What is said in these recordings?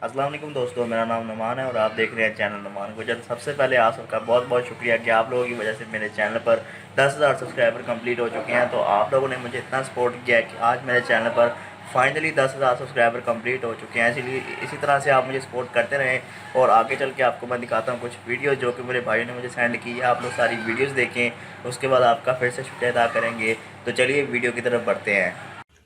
अस्सलाम वालेकुम दोस्तों, मेरा नाम नुमान है और आप देख रहे हैं चैनल नुमान गुजर। सबसे पहले आप सबका बहुत बहुत शुक्रिया कि आप लोगों की वजह से मेरे चैनल पर 10,000 सब्सक्राइबर कंप्लीट हो चुके हैं। तो आप लोगों ने मुझे इतना सपोर्ट किया है कि आज मेरे चैनल पर फाइनली 10,000 सब्सक्राइबर कंप्लीट हो चुके हैं। इसीलिए इसी तरह से आप मुझे सपोर्ट करते रहें और आगे चल के आपको मैं दिखाता हूँ कुछ वीडियो जो कि मेरे भाइयों ने मुझे सेंड की है। आप लोग सारी वीडियोज़ देखें, उसके बाद आपका फिर से शुक्रिया अदा करेंगे। तो चलिए वीडियो की तरफ बढ़ते हैं।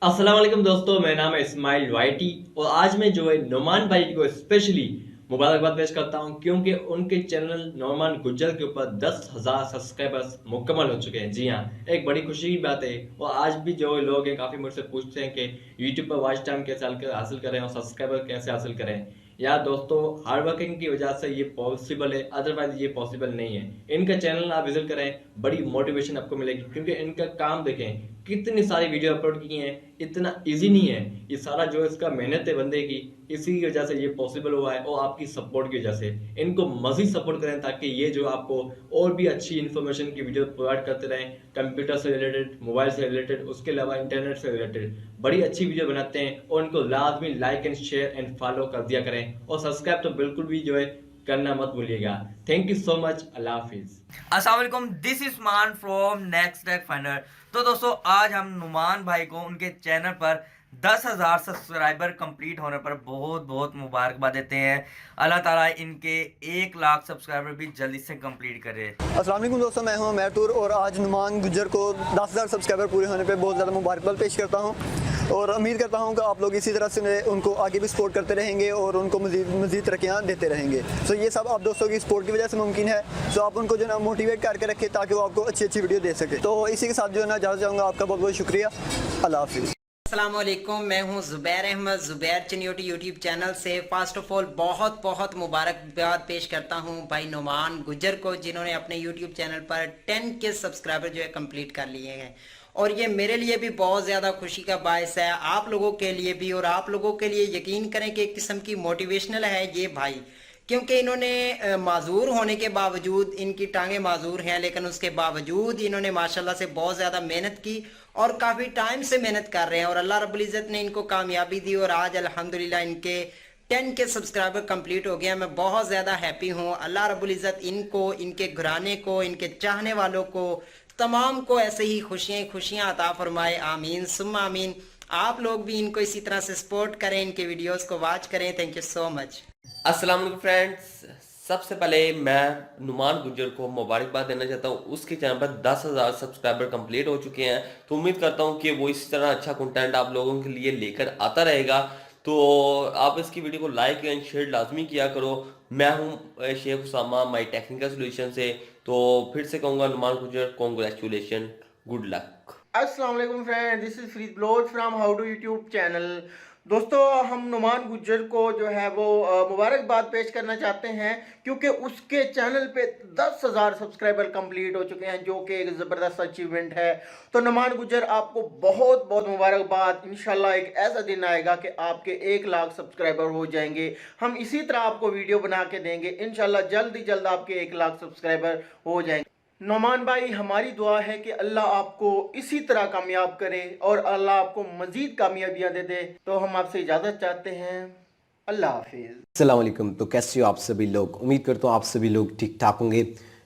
अस्सलाम वालेकुम दोस्तों, मेरा नाम है इस्माइल वाइटी और आज मैं जो है नुमान भाई को स्पेशली मुबारकबाद पेश करता हूं क्योंकि उनके चैनल नुमान गुज्जर के ऊपर 10,000 सब्सक्राइबर्स मुकम्मल हो चुके हैं। जी हाँ, एक बड़ी खुशी की बात है। और आज भी जो लोग हैं काफ़ी मुझसे पूछते हैं कि यूट्यूब पर वॉच टाइम कैसे हासिल करें और सब्सक्राइबर कैसे हासिल करें। यार दोस्तों, हार्ड वर्किंग की वजह से ये पॉसिबल है, अदरवाइज ये पॉसिबल नहीं है। इनका चैनल आप विजिट करें, बड़ी मोटिवेशन आपको मिलेगी क्योंकि इनका काम देखें, कितनी सारी वीडियो अपलोड की हैं। इतना इजी नहीं है, ये सारा जो इसका मेहनत है बंदे की, इसी की वजह से ये पॉसिबल हुआ है और आपकी सपोर्ट की वजह से। इनको मजीद सपोर्ट करें ताकि ये जो आपको और भी अच्छी इन्फॉर्मेशन की वीडियो प्रोवाइड करते रहें, कंप्यूटर से रिलेटेड, मोबाइल से रिलेटेड, उसके अलावा इंटरनेट से रिलेटेड बड़ी अच्छी वीडियो बनाते हैं। और इनको लाजमी like and share and follow कर दिया करें और सब्सक्राइब तो बिल्कुल भी जो है करना मत भूलिएगा। Thank you so much. अल्लाह हाफिज। अस्सलाम वालेकुम, this is Maan from Next Tech Finder. तो दोस्तों, आज हम नुमान भाई को उनके चैनल पर 10,000 सब्सक्राइबर कंप्लीट होने पर बहुत बहुत मुबारकबाद देते हैं। अल्लाह ताला इनके 1 लाख सब्सक्राइबर भी जल्दी से कंप्लीट करे। अस्सलाम वालेकुम दोस्तों, मैं हूं मैटूर और आज नुमान गुज्जर को 10,000 सब्सक्राइबर पूरे होने पे बहुत ज़्यादा मुबारकबाद पेश करता हूं और उम्मीद करता हूं कि आप लोग इसी तरह से उनको आगे भी सपोर्ट करते रहेंगे और उनको मज़ीद तरक्कियां देते रहेंगे। सो ये सब आप दोस्तों की सपोर्ट की वजह से मुमकिन है। सो आप उनको जो है मोटिवेट करके रखें ताकि वो आपको अच्छी अच्छी वीडियो दे सके। तो इसी के साथ जो है ना इजाज़त चाहूँगा। आपका बहुत बहुत शुक्रिया। अल्लाह हाफिज़। अस्सलामुअलैकुम, मैं हूं ज़ुबैर अहमद, ज़ुबैर चनियोटी यूट्यूब चैनल से। फर्स्ट ऑफ ऑल बहुत बहुत मुबारकबाद पेश करता हूं भाई नुमान गुज्जर को, जिन्होंने अपने यूट्यूब चैनल पर 10 के सब्सक्राइबर जो है कंप्लीट कर लिए हैं। और ये मेरे लिए भी बहुत ज़्यादा खुशी का बायस है, आप लोगों के लिए भी। और आप लोगों के लिए यकीन करें कि एक किस्म की मोटिवेशनल है ये भाई, क्योंकि इन्होंने माजूर होने के बावजूद, इनकी टांगें माजूर हैं लेकिन उसके बावजूद इन्होंने माशाल्लाह से बहुत ज़्यादा मेहनत की और काफ़ी टाइम से मेहनत कर रहे हैं और अल्लाह रब्बुल इज़्ज़त ने इनको कामयाबी दी और आज अल्हम्दुलिल्लाह इनके 10 के सब्सक्राइबर कंप्लीट हो गया। मैं बहुत ज़्यादा हैप्पी हूँ। अल्लाह रब्बुल इज़्ज़त इनको, इनके घराने को, इनके चाहने वालों को, तमाम को ऐसे ही खुशियाँ खुशियाँ अता फरमाए। आमीन सुम्मा आमीन। आप लोग भी इनको इसी तरह से सपोर्ट करें, इनके वीडियोस को वॉच करें। Thank you so much. अस्सलाम वालेकुम फ्रेंड्स, सबसे पहले मैं नुमान गुज्जर को मुबारकबाद देना चाहता हूँ। उसके चैनल पर 10,000 सब्सक्राइबर कंप्लीट हो चुके हैं। तो उम्मीद करता हूँ कि वो इसी तरह अच्छा कंटेंट आप लोगों के लिए लेकर आता रहेगा। तो आप इसकी वीडियो को लाइक एंड शेयर लाजमी किया करो। मैं हूँ Sheikh Usama, my technical solution से। तो फिर से कहूँगा Numan Gujjar, congratulation, good luck. अस्सलाम वालेकुम friend, this is Farid blog from how to YouTube channel. दोस्तों, हम नुमान गुज्जर को जो है वो मुबारकबाद पेश करना चाहते हैं क्योंकि उसके चैनल पे 10,000 सब्सक्राइबर कंप्लीट हो चुके हैं, जो कि एक ज़बरदस्त अचीवमेंट है। तो नुमान गुज्जर, आपको बहुत बहुत मुबारकबाद। इंशाल्लाह एक ऐसा दिन आएगा कि आपके 1 लाख सब्सक्राइबर हो जाएंगे। हम इसी तरह आपको वीडियो बना के देंगे। इंशाल्लाह जल्द ही जल्द आपके 1 लाख सब्सक्राइबर हो जाएंगे। नौमान भाई, हमारी दुआ है कि अल्लाह आपको इसी तरह कामयाब करे और अल्लाह आपको मजीद कामयाबियां दे दे। तो हम आपसे इजाज़त चाहते हैं। अल्लाह हाफिज़। अस्सलाम वालेकुम। तो कैसे हो आप सभी लोग? उम्मीद करता हूँ आप सभी लोग ठीक ठाक होंगे।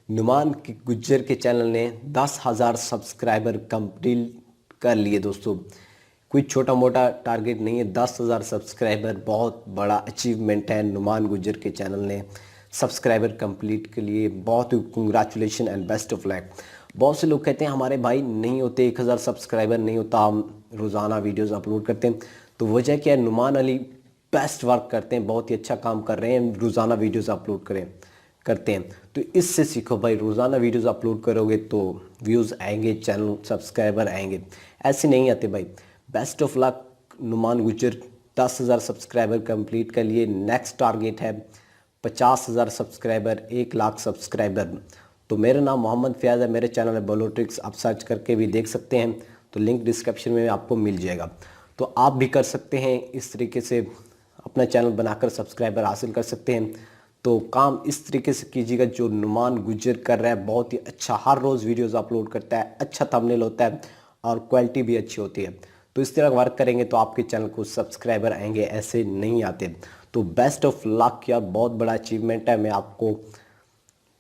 नुमान गुज्जर के चैनल ने 10,000 सब्सक्राइबर कंप्लीट कर लिए दोस्तों। कोई छोटा मोटा टारगेट नहीं है, 10,000 सब्सक्राइबर बहुत बड़ा अचीवमेंट है। नुमान गुज्जर के चैनल ने सब्सक्राइबर कंप्लीट के लिए बहुत ही congratulation and best of luck. बहुत से लोग कहते हैं हमारे भाई नहीं होते, 1,000 सब्सक्राइबर नहीं होता, हम रोज़ाना वीडियोस अपलोड करते हैं। तो वजह क्या है, नुमान अली बेस्ट वर्क करते हैं, बहुत ही अच्छा काम कर रहे हैं, रोज़ाना वीडियोस अपलोड करते हैं। तो इससे सीखो भाई, रोज़ाना वीडियोस अपलोड करोगे तो व्यूज़ आएंगे, चैनल सब्सक्राइबर आएंगे, ऐसे नहीं आते भाई। Best of luck Numan Gujjar, 10,000 subscriber complete कर लिए। नेक्स्ट टारगेट है 50,000 सब्सक्राइबर, 1 लाख सब्सक्राइबर। तो मेरा नाम मोहम्मद फ़याज़ है, मेरे चैनल है बोलोट्रिक्स, आप सर्च करके भी देख सकते हैं। तो लिंक डिस्क्रिप्शन में आपको मिल जाएगा। तो आप भी कर सकते हैं, इस तरीके से अपना चैनल बनाकर सब्सक्राइबर हासिल कर सकते हैं। तो काम इस तरीके से कीजिएगा जो नुमान गुज्जर कर रहा है, बहुत ही अच्छा, हर रोज़ वीडियोस अपलोड करता है, अच्छा थंबनेल होता है और क्वालिटी भी अच्छी होती है। तो इस तरह वर्क करेंगे तो आपके चैनल को सब्सक्राइबर आएंगे, ऐसे नहीं आते। तो बेस्ट ऑफ लक यार, बहुत बड़ा अचीवमेंट है। मैं आपको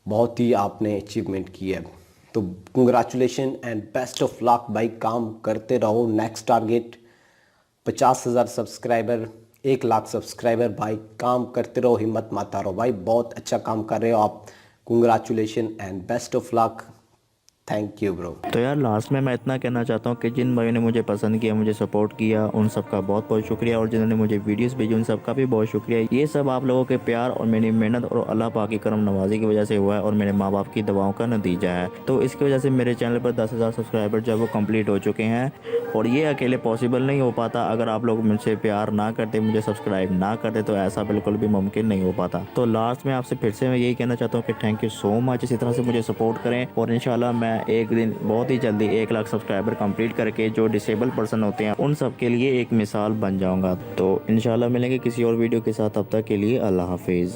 बहुत ही आपने अचीवमेंट किया है, तो congratulation and best of luck भाई। काम करते रहो, next target 50,000 subscriber, 1 lakh subscriber भाई। काम करते रहो, हिम्मत मत हारो भाई, बहुत अच्छा काम कर रहे हो आप। Congratulation and best of luck, thank you bro. तो यार लास्ट में मैं इतना कहना चाहता हूँ कि जिन भाइयों ने मुझे पसंद किया, मुझे सपोर्ट किया, उन सब का बहुत बहुत शुक्रिया, और जिन्होंने मुझे वीडियोस भेजी उन सब का भी बहुत शुक्रिया। ये सब आप लोगों के प्यार और मेरी मेहनत और अल्लाह पाक की करम नवाजी की वजह से हुआ है और मेरे माँ बाप की दवाओं का नतीजा है। तो इसकी वजह से मेरे चैनल पर 10,000 सब्सक्राइबर जो है वो कंप्लीट हो चुके हैं, और ये अकेले पॉसिबल नहीं हो पाता अगर आप लोग मुझसे प्यार ना करते, मुझे सब्सक्राइब ना करते, तो ऐसा बिल्कुल भी मुमकिन नहीं हो पाता। तो लास्ट में आपसे फिर से मैं यही कहना चाहता हूँ कि थैंक यू सो मच। इसी तरह से मुझे सपोर्ट करें, और इंशाल्लाह मैं एक दिन बहुत ही जल्दी 1 लाख सब्सक्राइबर कंप्लीट करके जो डिसेबल पर्सन होते हैं उन सब के लिए एक मिसाल बन जाऊंगा। तो इंशाल्लाह मिलेंगे किसी और वीडियो के साथ, तब तक के लिए अल्लाह हाफिज़।